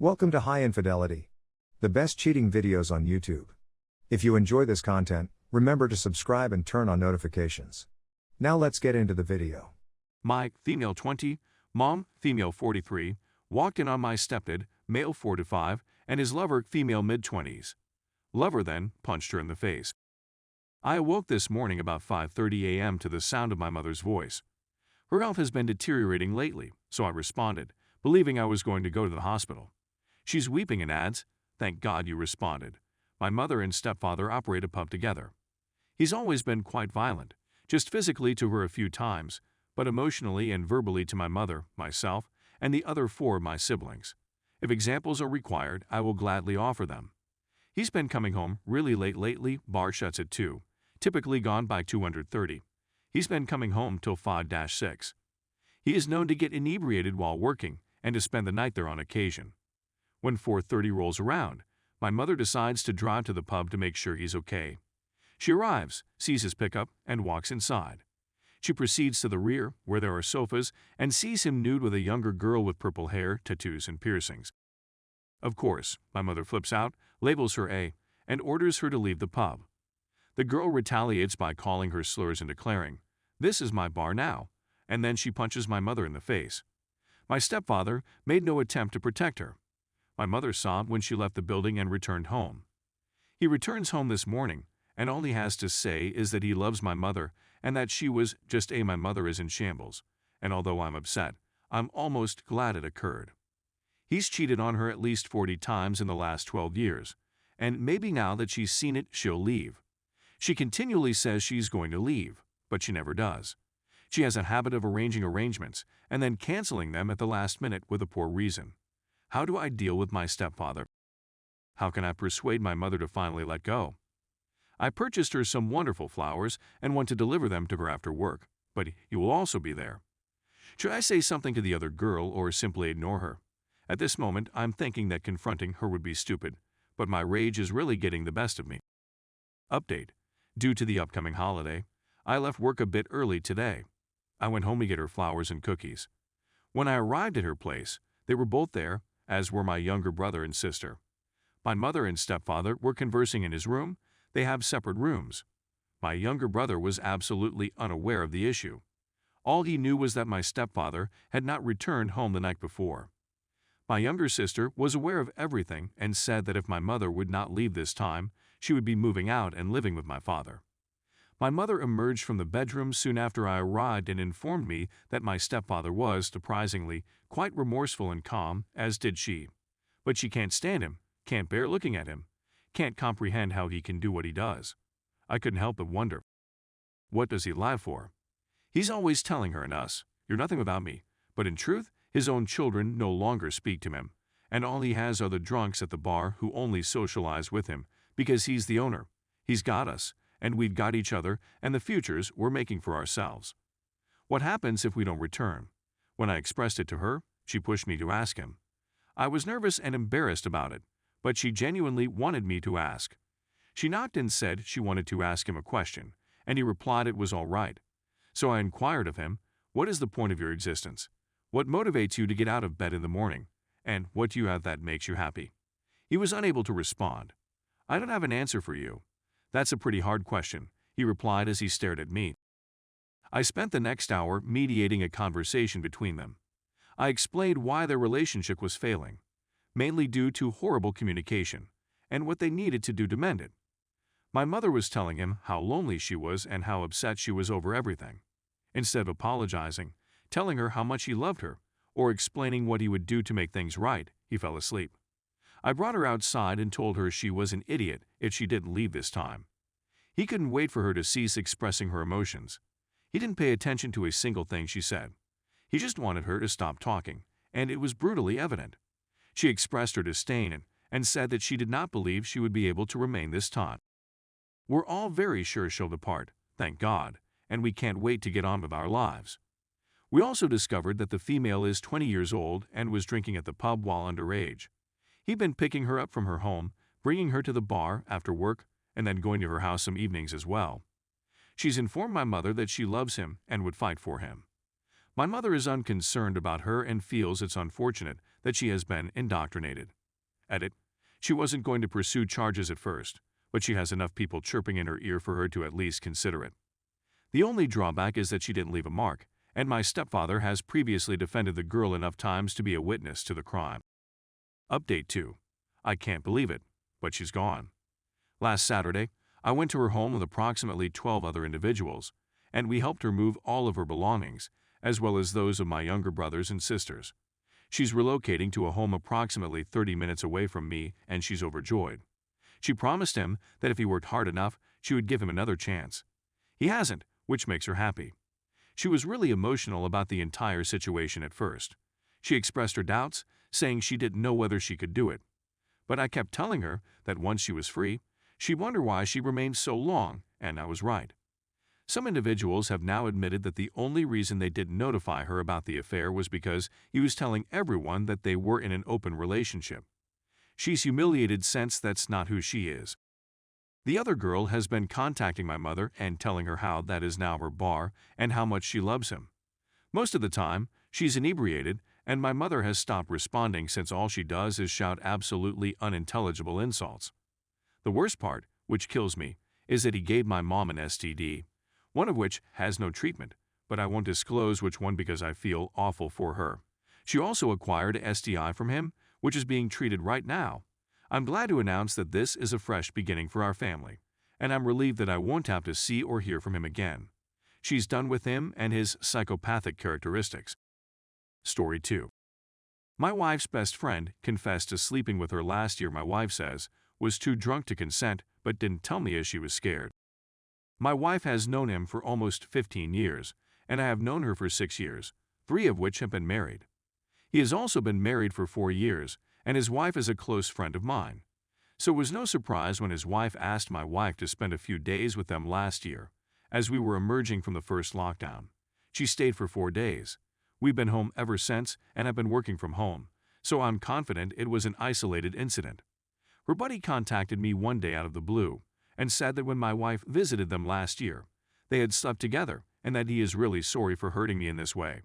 Welcome to High Infidelity, the best cheating videos on YouTube. If you enjoy this content, remember to subscribe and turn on notifications. Now let's get into the video. Mike, female 20, mom, female 43, walked in on my stepdad, male 45, and his lover, female mid-20s. Lover then punched her in the face. I awoke this morning about 5:30 a.m. to the sound of my mother's voice. Her health has been deteriorating lately, so I responded, believing I was going to go to the hospital. She's weeping and adds, "Thank God you responded. My mother and stepfather operate a pub together. He's always been quite violent, just physically to her a few times, but emotionally and verbally to my mother, myself, and the other 4 of my siblings. If examples are required, I will gladly offer them. He's been coming home really late lately, bar shuts at 2, typically gone by 2:30. He's been coming home till 5-6. He is known to get inebriated while working and to spend the night there on occasion. When 4:30 rolls around, my mother decides to drive to the pub to make sure he's okay. She arrives, sees his pickup, and walks inside. She proceeds to the rear, where there are sofas, and sees him nude with a younger girl with purple hair, tattoos, and piercings. Of course, my mother flips out, labels her A, and orders her to leave the pub. The girl retaliates by calling her slurs and declaring, "This is my bar now," and then she punches my mother in the face. My stepfather made no attempt to protect her. My mother sobbed when she left the building and returned home. He returns home this morning, and all he has to say is that he loves my mother and that she was just my mother is in shambles, and although I'm upset, I'm almost glad it occurred. He's cheated on her at least 40 times in the last 12 years, and maybe now that she's seen it, she'll leave. She continually says she's going to leave, but she never does. She has a habit of arranging arrangements and then canceling them at the last minute with a poor reason. How do I deal with my stepfather? How can I persuade my mother to finally let go? I purchased her some wonderful flowers and want to deliver them to her after work, but he will also be there. Should I say something to the other girl or simply ignore her? At this moment, I'm thinking that confronting her would be stupid, but my rage is really getting the best of me. Update. Due to the upcoming holiday, I left work a bit early today. I went home to get her flowers and cookies. When I arrived at her place, they were both there, as were my younger brother and sister. My mother and stepfather were conversing in his room. They have separate rooms. My younger brother was absolutely unaware of the issue. All he knew was that my stepfather had not returned home the night before. My younger sister was aware of everything and said that if my mother would not leave this time, she would be moving out and living with my father. My mother emerged from the bedroom soon after I arrived and informed me that my stepfather was, surprisingly, quite remorseful and calm, as did she. But she can't stand him, can't bear looking at him, can't comprehend how he can do what he does. I couldn't help but wonder, what does he lie for? He's always telling her and us, "You're nothing without me," but in truth, his own children no longer speak to him, and all he has are the drunks at the bar who only socialize with him because he's the owner. He's got us, and we've got each other and the futures we're making for ourselves. What happens if we don't return? When I expressed it to her, she pushed me to ask him. I was nervous and embarrassed about it, but she genuinely wanted me to ask. She knocked and said she wanted to ask him a question, and he replied it was all right. So I inquired of him, "What is the point of your existence? What motivates you to get out of bed in the morning? And what do you have that makes you happy?" He was unable to respond. "I don't have an answer for you. That's a pretty hard question," he replied as he stared at me. I spent the next hour mediating a conversation between them. I explained why their relationship was failing, mainly due to horrible communication, and what they needed to do to mend it. My mother was telling him how lonely she was and how upset she was over everything. Instead of apologizing, telling her how much he loved her, or explaining what he would do to make things right, he fell asleep. I brought her outside and told her she was an idiot if she didn't leave this time. He couldn't wait for her to cease expressing her emotions. He didn't pay attention to a single thing she said. He just wanted her to stop talking, and it was brutally evident. She expressed her disdain and said that she did not believe she would be able to remain this time. We're all very sure she'll depart, thank God, and we can't wait to get on with our lives. We also discovered that the female is 20 years old and was drinking at the pub while underage. He'd been picking her up from her home, bringing her to the bar after work, and then going to her house some evenings as well. She's informed my mother that she loves him and would fight for him. My mother is unconcerned about her and feels it's unfortunate that she has been indoctrinated. Edit. She wasn't going to pursue charges at first, but she has enough people chirping in her ear for her to at least consider it. The only drawback is that she didn't leave a mark, and my stepfather has previously defended the girl enough times to be a witness to the crime. Update 2. I can't believe it, but she's gone. Last Saturday, I went to her home with approximately 12 other individuals, and we helped her move all of her belongings, as well as those of my younger brothers and sisters. She's relocating to a home approximately 30 minutes away from me, and she's overjoyed. She promised him that if he worked hard enough, she would give him another chance. He hasn't, which makes her happy. She was really emotional about the entire situation at first. She expressed her doubts, saying she didn't know whether she could do it. But I kept telling her that once she was free, she'd wonder why she remained so long, and I was right. Some individuals have now admitted that the only reason they didn't notify her about the affair was because he was telling everyone that they were in an open relationship. She's humiliated since that's not who she is. The other girl has been contacting my mother and telling her how that is now her bar and how much she loves him. Most of the time, she's inebriated, and my mother has stopped responding since all she does is shout absolutely unintelligible insults. The worst part, which kills me, is that he gave my mom an STD, one of which has no treatment, but I won't disclose which one because I feel awful for her. She also acquired a STI from him, which is being treated right now. I'm glad to announce that this is a fresh beginning for our family, and I'm relieved that I won't have to see or hear from him again. She's done with him and his psychopathic characteristics. Story 2. My wife's best friend confessed to sleeping with her last year. My wife says was too drunk to consent but didn't tell me as she was scared. My wife has known him for almost 15 years, and I have known her for 6 years, 3 of which have been married. He has also been married for 4 years, and his wife is a close friend of mine. So it was no surprise when his wife asked my wife to spend a few days with them last year, as we were emerging from the first lockdown. She stayed for 4 days. We've been home ever since and have been working from home, so I'm confident it was an isolated incident. Her buddy contacted me one day out of the blue and said that when my wife visited them last year, they had slept together and that he is really sorry for hurting me in this way.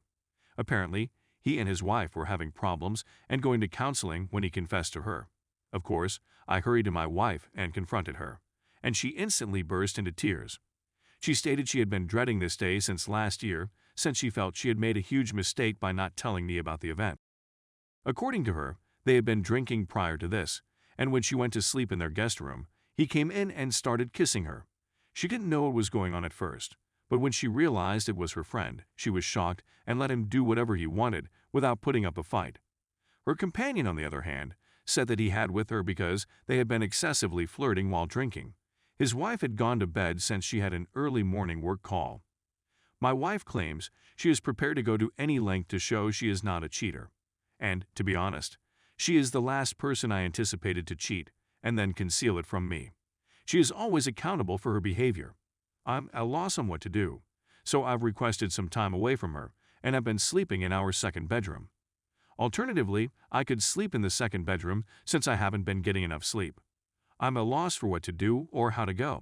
Apparently, he and his wife were having problems and going to counseling when he confessed to her. Of course, I hurried to my wife and confronted her, and she instantly burst into tears. She stated she had been dreading this day since last year, since she felt she had made a huge mistake by not telling me about the event. According to her, they had been drinking prior to this, and when she went to sleep in their guest room, he came in and started kissing her. She didn't know what was going on at first, but when she realized it was her friend, she was shocked and let him do whatever he wanted without putting up a fight. Her companion, on the other hand, said that he had with her because they had been excessively flirting while drinking. His wife had gone to bed since she had an early morning work call. My wife claims she is prepared to go to any length to show she is not a cheater. And, to be honest, she is the last person I anticipated to cheat and then conceal it from me. She is always accountable for her behavior. I'm at a loss on what to do, so I've requested some time away from her and have been sleeping in our second bedroom. Alternatively, I could sleep in the second bedroom since I haven't been getting enough sleep. I'm at a loss for what to do or how to go.